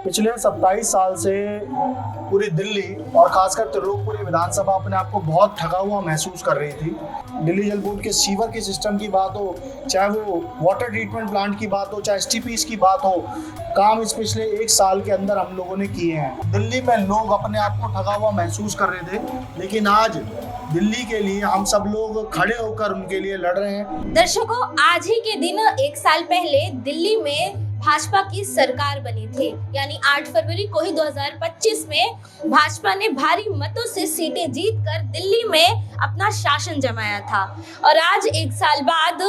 पिछले 27 साल से पूरी दिल्ली और खासकर त्रिलोकपुरी विधानसभा अपने आप को बहुत ठगा हुआ महसूस कर रही थी। दिल्ली जल बोर्ड के सीवर के सिस्टम की बात हो, चाहे वो वाटर ट्रीटमेंट प्लांट की बात हो, चाहे एसटीपीज की बात हो, काम इस पिछले 1 साल के अंदर हम लोगों ने किए हैं। दिल्ली में लोग अपने आप को ठगा हुआ महसूस कर रहे थे, लेकिन आज दिल्ली के लिए हम सब लोग खड़े होकर उनके लिए लड़ रहे हैं। दर्शकों, आज ही के दिन 1 साल पहले दिल्ली में भाजपा की सरकार बनी थी, यानी 8 फरवरी को ही 2025 में भाजपा ने भारी मतों से सीटें जीतकर दिल्ली में अपना शासन जमाया था। और आज 1 साल बाद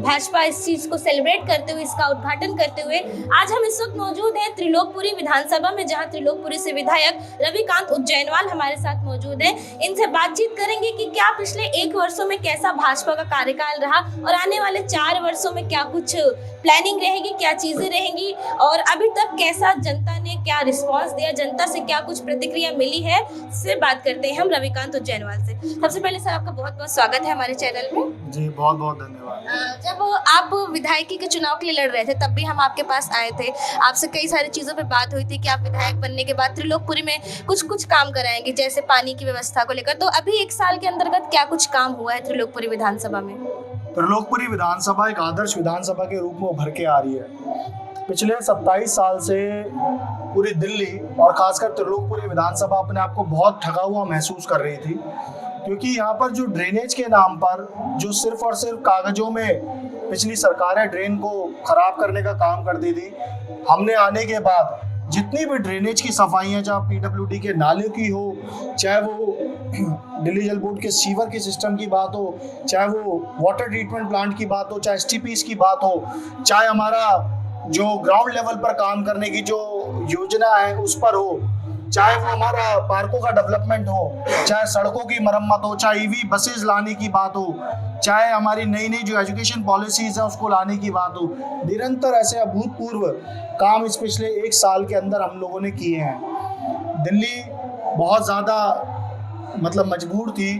भाजपा इस चीज को सेलिब्रेट करते हुए, इसका उद्घाटन करते हुए आज हम इस वक्त मौजूद हैं त्रिलोकपुरी विधानसभा में, जहां त्रिलोकपुरी से विधायक रविकांत उज्जैनवाल हमारे साथ मौजूद हैं। इनसे बातचीत करेंगे कि क्या पिछले 1 वर्षों में कैसा भाजपा का कार्यकाल रहा और आने वाले 4 वर्षों में क्या कुछ प्लानिंग रहेगी, क्या चीजें रहेंगी और अभी तक कैसा जनता ने क्या रिस्पांस दिया, जनता से क्या कुछ प्रतिक्रिया मिली है, इससे बात करते हैं हम रविकांत उज्जैनवाल से। सबसे पहले सर, आपका बहुत बहुत स्वागत है हमारे चैनल में। जी, बहुत बहुत धन्यवाद। जब आप विधायकी के चुनाव के लिए लड़ रहे थे तब भी हम आपके पास आए थे, आपसे कई सारी चीजों पर बात हुई थी कि आप विधायक बनने के बाद त्रिलोकपुरी में कुछ काम कराएंगे, जैसे पानी की व्यवस्था को लेकर। तो अभी 1 साल के अंतर्गत क्या कुछ काम हुआ है त्रिलोकपुरी विधानसभा में? त्रिलोकपुरी विधानसभा एक आदर्श विधानसभा के रूप में उभर के आ रही है। पिछले 27 साल से पूरी दिल्ली और खासकर त्रिलोकपुरी विधानसभा अपने आप को बहुत ठगा हुआ महसूस कर रही थी, क्योंकि यहाँ पर जो ड्रेनेज के नाम पर जो सिर्फ और सिर्फ कागजों में पिछली सरकारें ड्रेन को खराब करने का काम करती थी, हमने आने के बाद जितनी भी ड्रेनेज की सफाइयाँ, चाहे पीडब्ल्यूडी के नाले की हो, चाहे वो दिल्ली जल बोर्ड के सीवर के सिस्टम की बात हो, चाहे वो वाटर ट्रीटमेंट प्लांट की बात हो, चाहे एसटीपीज की बात हो, चाहे हमारा जो ग्राउंड लेवल पर काम करने की जो योजना है उस पर हो, चाहे वो हमारा पार्कों का डेवलपमेंट हो, चाहे सड़कों की मरम्मत हो, चाहे ईवी बसेस लाने की बात हो, चाहे हमारी नई नई जो एजुकेशन पॉलिसीज है उसको लाने की बात हो, निरंतर ऐसे अभूतपूर्व काम इस पिछले 1 साल के अंदर हम लोगों ने किए हैं। दिल्ली बहुत ज़्यादा मजबूर थी,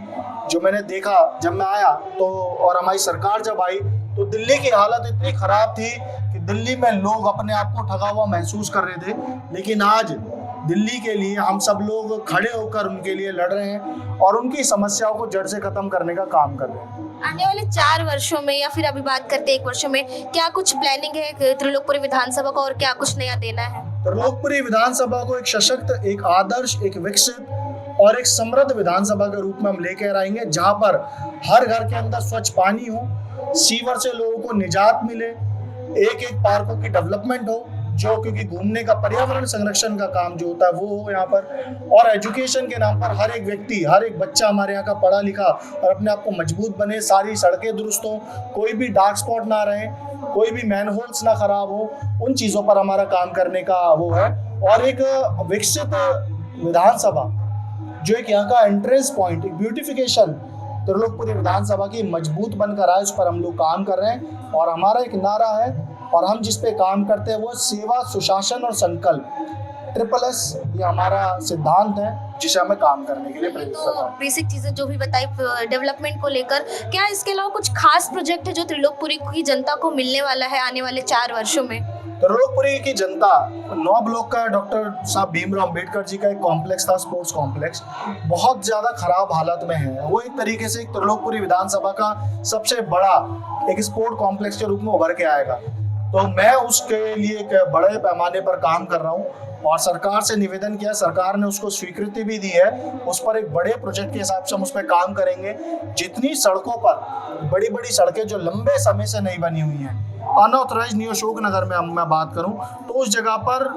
जो मैंने देखा जब मैं आया तो, और हमारी सरकार जब आई तो दिल्ली की हालत इतनी ख़राब थी कि दिल्ली में लोग अपने आप को ठगा हुआ महसूस कर रहे थे, लेकिन आज दिल्ली के लिए हम सब लोग खड़े होकर उनके लिए लड़ रहे हैं और उनकी समस्याओं को जड़ से खत्म करने का काम कर रहे हैं। आने वाले 4 वर्षों में या फिर अभी बात करते 1 वर्षों में क्या कुछ प्लानिंग है त्रिलोकपुरी विधानसभा को और क्या कुछ नया देना है? त्रिलोकपुरी विधानसभा को एक सशक्त, एक आदर्श, एक विकसित और एक समृद्ध विधानसभा के रूप में हम लेकर आएंगे, जहां पर हर घर के अंदर स्वच्छ पानी हो, सीवर से लोगों को निजात मिले, एक पार्कों की डेवलपमेंट हो, जो क्योंकि घूमने का, पर्यावरण संरक्षण का काम जो होता है वो हो यहाँ पर, और एजुकेशन के नाम पर हर एक व्यक्ति, हर एक बच्चा हमारे यहाँ का पढ़ा लिखा और अपने आप को मजबूत बने, सारी सड़कें दुरुस्त हो, कोई भी डार्क स्पॉट ना रहे, कोई भी मैनहोल्स ना खराब हो, उन चीज़ों पर हमारा काम करने का वो है। और एक विकसित विधानसभा जो एक यहाँ का एंट्रेंस पॉइंट, एक ब्यूटिफिकेशन त्रिलोकपुरी विधानसभा की मजबूत बनकर आए, उस पर हम लोग काम कर रहे हैं। और हमारा एक नारा है और हम जिस पे काम करते हैं वो सेवा, सुशासन और संकल्प, SSS, ये हमारा सिद्धांत है जिसे हमें काम करने के लिए प्रेरित करता है। बेसिक चीजें जो भी बताई डेवलपमेंट को लेकर, क्या इसके अलावा कुछ खास प्रोजेक्ट है जो त्रिलोकपुरी की जनता को मिलने वाला है आने वाले 4 वर्षों में? त्रिलोकपुरी की जनता 9 ब्लॉक का डॉक्टर साहब भीमराव अंबेडकर जी का एक कॉम्प्लेक्स था, स्पोर्ट्स कॉम्प्लेक्स, बहुत ज़्यादा खराब हालत में है। वो एक तरीके से एक त्रिलोकपुरी विधानसभा का सबसे बड़ा एक स्पोर्ट कॉम्प्लेक्स के रूप में उभर के आएगा। तो मैं उसके लिए एक बड़े पैमाने पर काम कर रहा हूँ और सरकार से निवेदन किया, सरकार ने उसको स्वीकृति भी दी है। उस पर एक बड़े प्रोजेक्ट के हिसाब से हम उस पर काम करेंगे। जितनी सड़कों पर बड़ी बड़ी सड़कें जो लंबे समय से नहीं बनी हुई हैं, अनऑथराइज न्यू अशोकनगर में मैं बात करूं तो उस जगह पर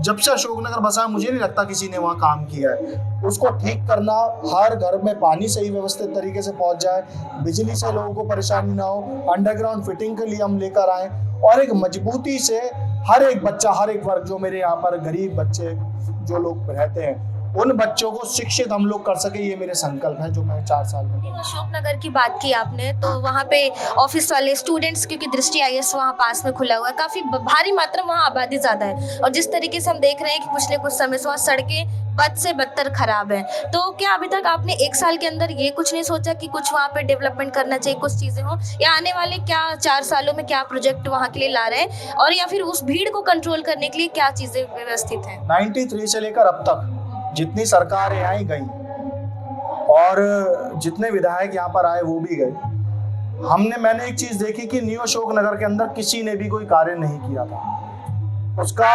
जब से अशोकनगर बसा है मुझे नहीं लगता किसी ने वहाँ काम किया है। उसको ठीक करना, हर घर में पानी सही व्यवस्थित तरीके से पहुँच जाए, बिजली से लोगों को परेशानी ना हो, अंडरग्राउंड फिटिंग के लिए हम लेकर आए और एक मजबूती से हर एक बच्चा, हर एक वर्ग, जो मेरे यहाँ पर गरीब बच्चे जो लोग रहते हैं उन बच्चों को शिक्षित हम लोग कर सके, ये मेरे संकल्प है जो मैं 4 साल में। अशोकनगर की बात की आपने, तो वहाँ पे ऑफिस वाले स्टूडेंट्स, क्योंकि दृष्टि आईएएस वहाँ पास में खुला हुआ है, काफी भारी मात्रा में वहाँ आबादी ज्यादा है, और जिस तरीके से हम देख रहे हैं कि पिछले कुछ समय से वहाँ सड़कें बद से बदतर खराब है। तो क्या अभी तक आपने 1 साल के अंदर ये कुछ नहीं सोचा कि कुछ वहाँ पे डेवलपमेंट करना चाहिए, कुछ चीजें हो, या आने वाले क्या 4 सालों में क्या प्रोजेक्ट वहाँ के लिए ला रहे हैं, और या फिर उस भीड़ को कंट्रोल करने के लिए क्या चीजें व्यवस्थित हैं? 93 से लेकर अब तक जितनी सरकारें आई गई और जितने विधायक यहाँ पर आए वो भी गए, मैंने एक चीज देखी कि न्यू अशोकनगर के अंदर किसी ने भी कोई कार्य नहीं किया था। उसका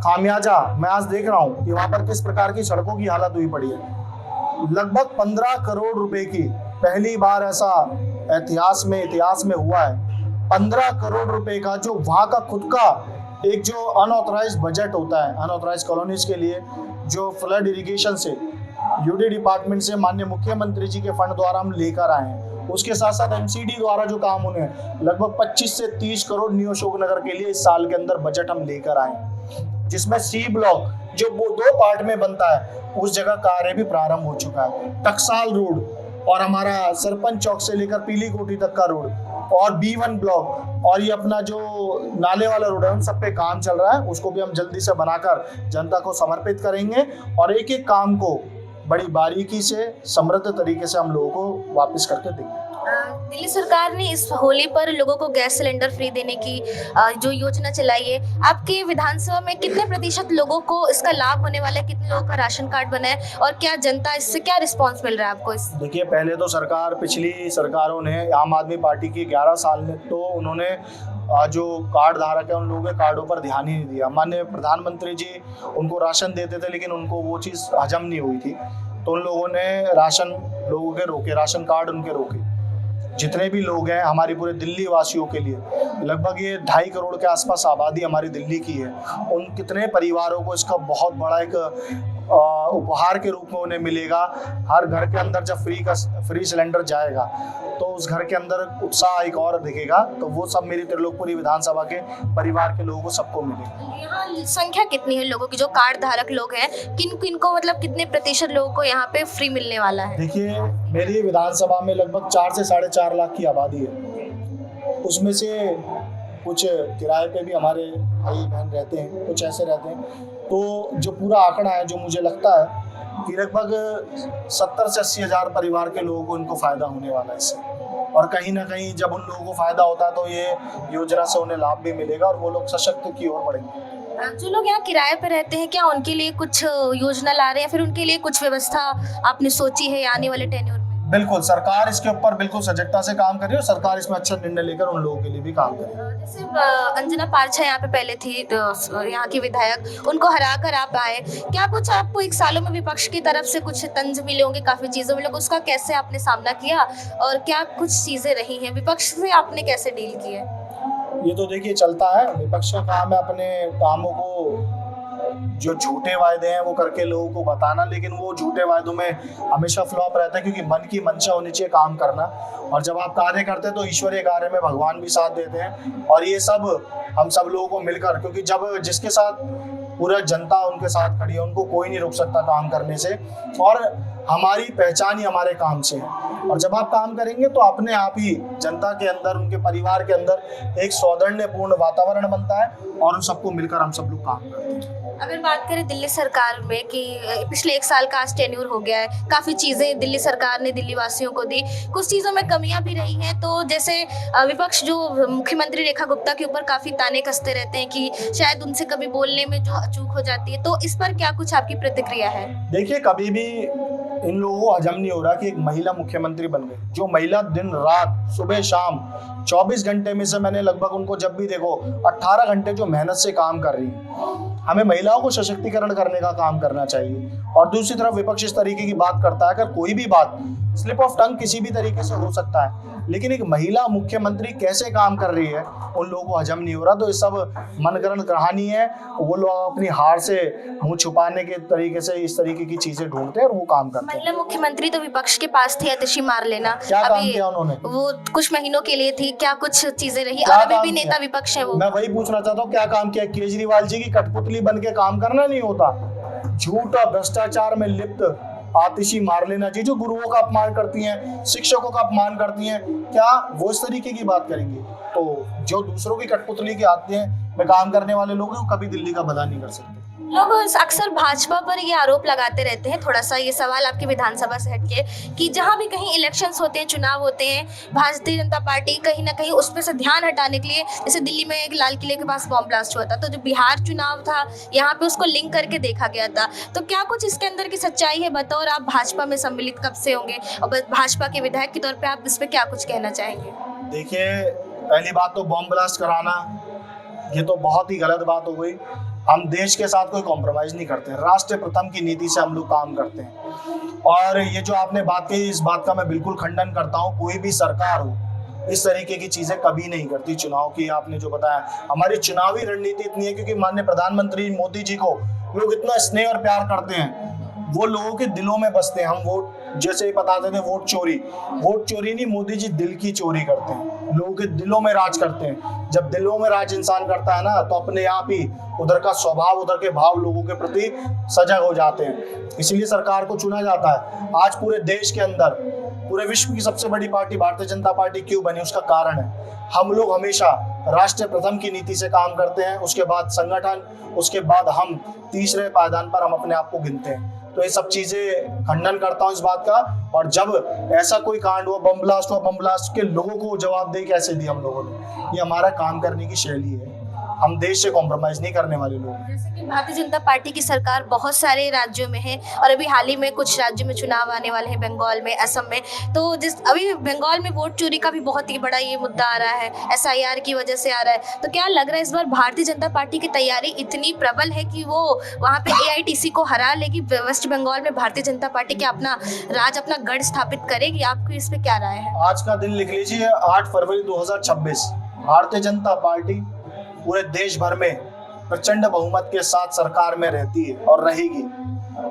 खामियाजा मैं आज देख रहा हूँ कि वहाँ पर किस प्रकार की सड़कों की हालत हुई पड़ी है। लगभग 15 करोड़ रुपए की पहली बार ऐसा इतिहास में हुआ है। 15 करोड़ रुपए का जो वहाँ का खुद का एक जो अनऑथराइज बजट होता है अनऑथराइज कॉलोनीज के लिए, जो फ्लड इरिगेशन से यूडी डिपार्टमेंट से माननीय मुख्यमंत्री जी के फंड द्वारा हम लेकर आए हैं, उसके साथ साथ एमसीडी द्वारा जो काम होने हैं, लगभग 25 से 30 करोड़ न्यू अशोकनगर के लिए इस साल के अंदर बजट हम लेकर आए हैं, जिसमें सी ब्लॉक जो वो 2 पार्ट में बनता है उस जगह कार्य भी प्रारंभ हो चुका है। टकसाल रोड और हमारा सरपंच चौक से लेकर पीली कोठी तक का रोड और B1 ब्लॉक और ये अपना जो नाले वाला रोड है, उन सब पे काम चल रहा है। उसको भी हम जल्दी से बनाकर जनता को समर्पित करेंगे और एक एक काम को बड़ी बारीकी से समृद्ध तरीके से हम लोगों को वापस करके देंगे। दिल्ली सरकार ने इस होली पर लोगों को गैस सिलेंडर फ्री देने की जो योजना चलाई है, आपके विधानसभा में कितने प्रतिशत लोगों को इसका लाभ होने वाला है, कितने लोगों का राशन कार्ड बना है, और क्या जनता इससे क्या रिस्पांस मिल रहा है आपको? इस देखिए, पहले तो पिछली सरकारों ने, आम आदमी पार्टी की 11 साल में, तो उन्होंने जो कार्ड धारक है उन लोगों के कार्डों पर ध्यान ही नहीं दिया। माननीय प्रधानमंत्री जी उनको राशन देते थे लेकिन उनको वो चीज़ हजम नहीं हुई थी, तो उन लोगों ने राशन लोगों के रोके, राशन कार्ड उनके रोके। जितने भी लोग हैं हमारी पूरे दिल्ली वासियों के लिए, लगभग ये 2.5 करोड़ के आसपास आबादी हमारी दिल्ली की है, उन कितने परिवारों को इसका बहुत बड़ा एक उपहार के रूप में उन्हें मिलेगा। हर घर के अंदर जब फ्री सिलेंडर जाएगा तो उस घर के अंदर उत्साह एक और दिखेगा। तो वो सब मेरी त्रिलोकपुरी विधानसभा के परिवार के लोगों को सबको मिलेगा। यहाँ संख्या कितनी है लोगों की जो कार्ड धारक लोग हैं, किन को मतलब कितने प्रतिशत लोगों को यहाँ पे फ्री मिलने वाला है? देखिए, मेरी विधानसभा में लगभग 4 से 4.5 लाख की आबादी है। उसमें से कुछ किराए पे भी हमारे भाई बहन रहते हैं, कुछ ऐसे रहते हैं। तो जो पूरा आंकड़ा है, जो मुझे लगता है कि लगभग 70 से 80 हज़ार परिवार के लोगों को इनको फ़ायदा होने वाला है इससे। और कहीं ना कहीं जब उन लोगों को फ़ायदा होता है तो ये योजना से उन्हें लाभ भी मिलेगा और वो लोग सशक्त की ओर बढ़ेंगे। जो लोग यहाँ किराए पे रहते हैं, क्या उनके लिए कुछ योजना ला रहे हैं, फिर उनके लिए कुछ व्यवस्था आपने सोची है आने वाले टेन्योर में? बिल्कुल, सरकार इसके ऊपर बिल्कुल सजगता से काम कर रही है और सरकार इसमें अच्छा निर्णय लेकर उन लोगों के लिए भी काम कर रही है। जैसे अंजना पारछा यहाँ पे पहले थी, तो यहाँ की विधायक, उनको हरा कर आप आए, क्या कुछ आपको 1 सालों में विपक्ष की तरफ से कुछ तंज मिले होंगे, काफी चीजों मिले, उसका कैसे आपने सामना किया और क्या कुछ चीजें रही हैं, विपक्ष से आपने कैसे डील किया? ये तो देखिए चलता है, विपक्ष का काम है अपने कामों को, जो झूठे वायदे हैं वो करके लोगों को बताना, लेकिन वो झूठे वायदों में हमेशा फ्लॉप रहता है, क्योंकि मन की मंशा होनी चाहिए काम करना। और जब आप कार्य करते हैं तो ईश्वरीय कार्य में भगवान भी साथ देते हैं। और ये सब हम सब लोगों को मिलकर, क्योंकि जब जिसके साथ पूरा जनता उनके साथ खड़ी है, उनको कोई नहीं रोक सकता काम करने से, और हमारी पहचान ही हमारे काम से है। और जब आप काम करेंगे तो अपने आप ही जनता के अंदर, उनके परिवार के अंदर एक सौजन्यपूर्ण वातावरण बनता है और उन सबको मिलकर हम सब लोग काम करते हैं। अगर बात करें दिल्ली सरकार में कि पिछले 1 साल का आज टेन्योर हो गया है, काफ़ी चीज़ें दिल्ली सरकार ने दिल्ली वासियों को दी, कुछ चीज़ों में कमियां भी रही हैं। तो जैसे विपक्ष जो मुख्यमंत्री रेखा गुप्ता के ऊपर काफ़ी ताने कसते रहते हैं कि शायद उनसे कभी बोलने में जो चूक हो जाती है, तो इस पर क्या कुछ आपकी प्रतिक्रिया है? देखिए, कभी भी इन लोगों को हजम नहीं हो रहा कि एक महिला मुख्यमंत्री बन गई, जो महिला दिन रात सुबह शाम 24 घंटे में से मैंने लगभग उनको जब भी देखो 18 घंटे जो मेहनत से काम कर रही है। हमें महिलाओं को सशक्तिकरण करने का काम करना चाहिए। और दूसरी तरफ विपक्ष इस तरीके की बात करता है, अगर कोई भी बात स्लिप ऑफ टंग किसी भी तरीके से हो सकता है, लेकिन एक महिला मुख्यमंत्री कैसे काम कर रही है उन लोगों को हजम नहीं हो रहा। तो ये सब मनगढ़ंत कहानी है। वो लोग अपनी हार से मुंह छुपाने के तरीके से इस तरीके की चीजें ढूंढते हैं और वो काम करते हैं। महिला मुख्यमंत्री तो विपक्ष के पास थी, आतिशी मार लेना, क्या काम किया उन्होंने? वो कुछ महीनों के लिए थी, क्या कुछ चीजें रही? और अभी भी नेता विपक्ष है वो। मैं वही पूछना चाहता हूँ, क्या काम किया? केजरीवाल जी की कठपुतली बन के काम करना नहीं होता? झूठ और भ्रष्टाचार में लिप्त आतिशी मार्लेना जी जो गुरुओं का अपमान करती हैं, शिक्षकों का अपमान करती हैं, क्या वो इस तरीके की बात करेंगी? तो जो दूसरों की कठपुतली के आते में काम करने वाले लोग हैं वो कभी दिल्ली का भला नहीं कर सकते। लोग अक्सर भाजपा पर ये आरोप लगाते रहते हैं, थोड़ा सा ये सवाल आपके विधानसभा से हटके, कि जहां भी कहीं इलेक्शंस होते हैं, चुनाव होते हैं, भारतीय जनता पार्टी कहीं ना कहीं उस पे से ध्यान हटाने के लिए, जैसे दिल्ली में एक लाल किले के पास बॉम्ब ब्लास्ट हुआ था, तो जो बिहार चुनाव था यहाँ पे उसको लिंक करके देखा गया था। तो क्या कुछ इसके अंदर की सच्चाई है? बतौर आप भाजपा में सम्मिलित कब से होंगे और भाजपा के विधायक के तौर पर आप इस पर क्या कुछ कहना चाहेंगे? देखिए, पहली बात तो बॉम्ब ब्लास्ट कराना ये तो बहुत ही गलत बात हो गई। हम देश के साथ कोई कॉम्प्रोमाइज़ नहीं करते हैं, राष्ट्र प्रथम की नीति से हम लोग काम करते हैं। और ये जो आपने बात कही, इस बात का मैं बिल्कुल खंडन करता हूँ। कोई भी सरकार हो इस तरीके की चीज़ें कभी नहीं करती। चुनाव की आपने जो बताया, हमारी चुनावी रणनीति इतनी है क्योंकि माननीय प्रधानमंत्री मोदी जी को लोग इतना स्नेह और प्यार करते हैं, वो लोगों के दिलों में बसते हैं। हम वोट, जैसे ही बताते थे वोट चोरी नहीं, मोदी जी दिल की चोरी करते हैं, लोगों के दिलों में राज करते हैं। जब दिलों में राज इंसान करता है ना, तो अपने आप ही उधर का स्वभाव, उधर के भाव लोगों के प्रति सजग हो जाते हैं। इसीलिए सरकार को चुना जाता है। आज पूरे देश के अंदर, पूरे विश्व की सबसे बड़ी पार्टी भारतीय जनता पार्टी क्यों बनी, उसका कारण है हम लोग हमेशा राष्ट्र प्रथम की नीति से काम करते हैं, उसके बाद संगठन, उसके बाद हम तीसरे पायदान पर हम अपने आप को गिनते हैं। तो ये सब चीजें खंडन करता हूँ इस बात का। और जब ऐसा कोई कांड हुआ, बम ब्लास्ट के लोगों को जवाबदेही कैसे दी हम लोगों ने? ये हमारा काम करने की शैली है, हम देश से कॉम्प्रोमाइज नहीं करने वाले लोग हैं। जैसे कि भारतीय जनता पार्टी की सरकार बहुत सारे राज्यों में है और अभी हाल ही में कुछ राज्यों में चुनाव आने वाले हैं, बंगाल में, असम में। तो अभी बंगाल में वोट चोरी का भी बहुत ही बड़ा ये मुद्दा आ रहा है, SIR की वजह से आ रहा है। तो क्या लग रहा है इस बार भारतीय जनता पार्टी की तैयारी इतनी प्रबल है कि वो वहाँ पे AITC को हरा लेगी? वेस्ट बंगाल में भारतीय जनता पार्टी क्या अपना राज, अपना गढ़ स्थापित करेगी? आपकी इस पे क्या राय है? आज का दिन लिख लीजिए, 8 फरवरी 2026। भारतीय जनता पार्टी पूरे देश भर में प्रचंड बहुमत के साथ सरकार में रहती है और रहेगी।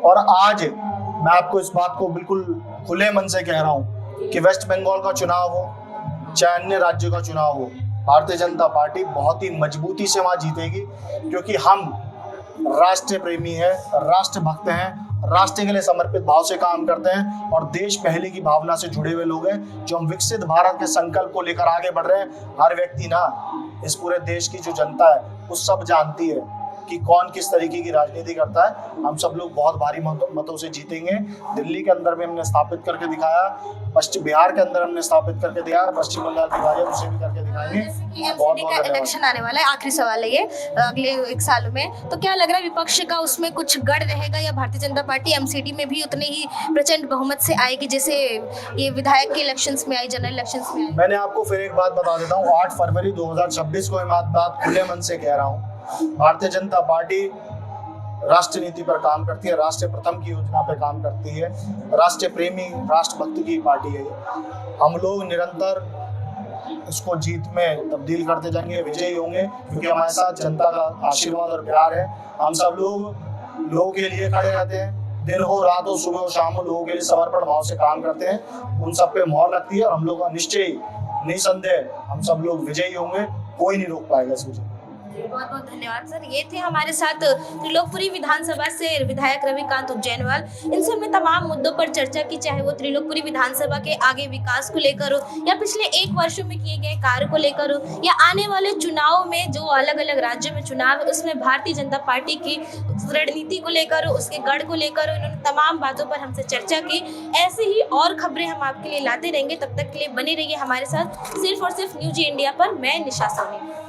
और आज मैं आपको इस बात को बिल्कुल खुले मन से कह रहा हूँ कि वेस्ट बंगाल का चुनाव हो चाहे अन्य राज्यों का चुनाव हो, भारतीय जनता पार्टी बहुत ही मजबूती से वहाँ जीतेगी, क्योंकि हम राष्ट्र प्रेमी हैं, राष्ट्र भक्त हैं, राष्ट्र के लिए समर्पित भाव से काम करते हैं और देश पहले की भावना से जुड़े हुए लोग हैं। जो हम विकसित भारत के संकल्प को लेकर आगे बढ़ रहे हैं, हर व्यक्ति ना, इस पूरे देश की जो जनता है वो सब जानती है कि कौन किस तरीके की राजनीति करता है। हम सब लोग बहुत भारी मतों से जीतेंगे। दिल्ली के अंदर भी हमने स्थापित करके दिखाया, पश्चिम बिहार के अंदर हमने स्थापित करके दिया, पश्चिम बंगाल की बात उसे भी करके दिखाएंगे। MCD का इलेक्शन आने वाला है, आखिरी सवाल है ये, अगले 1 साल में। तो क्या लग रहा है विपक्ष का उसमें कुछ गढ़ रहेगा या भारतीय जनता पार्टी MCD में भी उतने ही प्रचंड बहुमत से आएगी जैसे ये विधायक के इलेक्शंस में आई, जनरल इलेक्शंस में आई? मैंने आपको फिर एक बात बता देता हूँ, 8 फरवरी 2026 को मैं बात खुले मन से कह रहा हूँ। भारतीय जनता पार्टी राष्ट्र नीति पर काम करती है, राष्ट्र प्रथम की योजना पर काम करती है, राष्ट्र प्रेमी, राष्ट्र भक्त की पार्टी है। हम लोग निरंतर इसको जीत में तब्दील करते जाएंगे, विजयी होंगे, क्योंकि हमारे साथ जनता का आशीर्वाद और प्यार है। हम सब लोग लोगों के लिए खड़े रहते हैं, दिन हो रात हो, सुबह हो शाम हो, लोगों के लिए समर्पण भाव से काम करते हैं। उन सब पे मोहर लगती है और हम लोग निश्चय, निसंदेह हम सब लोग विजयी होंगे, कोई नहीं रोक पाएगा इस विजय। बहुत बहुत धन्यवाद सर। ये थे हमारे साथ त्रिलोकपुरी विधानसभा से विधायक रविकांत उज्जैनवाल। इनसे हमने तमाम मुद्दों पर चर्चा की, चाहे वो त्रिलोकपुरी विधानसभा के आगे विकास को लेकर हो या पिछले 1 वर्षों में किए गए कार्य को लेकर हो या आने वाले चुनाव में जो अलग अलग राज्यों में चुनाव है उसमें भारतीय जनता पार्टी की रणनीति को लेकर हो, उसके गढ़ को लेकर हो। इन्होंने तमाम बातों पर हमसे चर्चा की। ऐसे ही और खबरें हम आपके लिए लाते रहेंगे। तब तक के लिए बने रहिए हमारे साथ, सिर्फ और सिर्फ न्यूज इंडिया पर। मैं निशा सोनी।